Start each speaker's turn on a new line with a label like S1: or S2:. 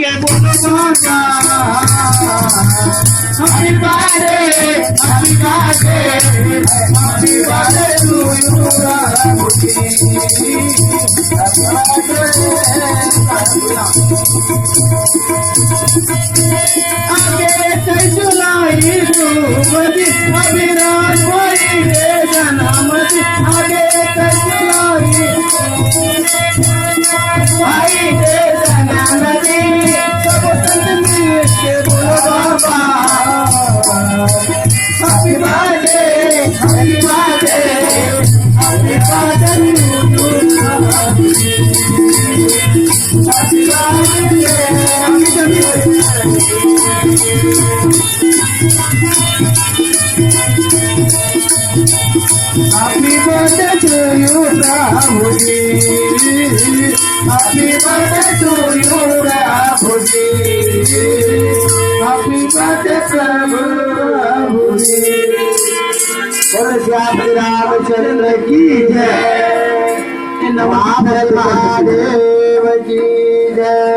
S1: के बोलो माता हैप्पी बर्थडे टू यू रामुजी आगे जुलाई रूपदी अभिराज भाई रे जन्मदी आगे जुलाई भाई रे जन्मदी सब संत मिल के बोलो बाबा happy birthday happy birthday happy birthday to you happy birthday Happy birthday to you, Ramuji. Happy birthday to you, Ramuji. Happy birthday, Prabhu Ramuji. बोल श्री रामचंद्र की जय, महादेव की जय।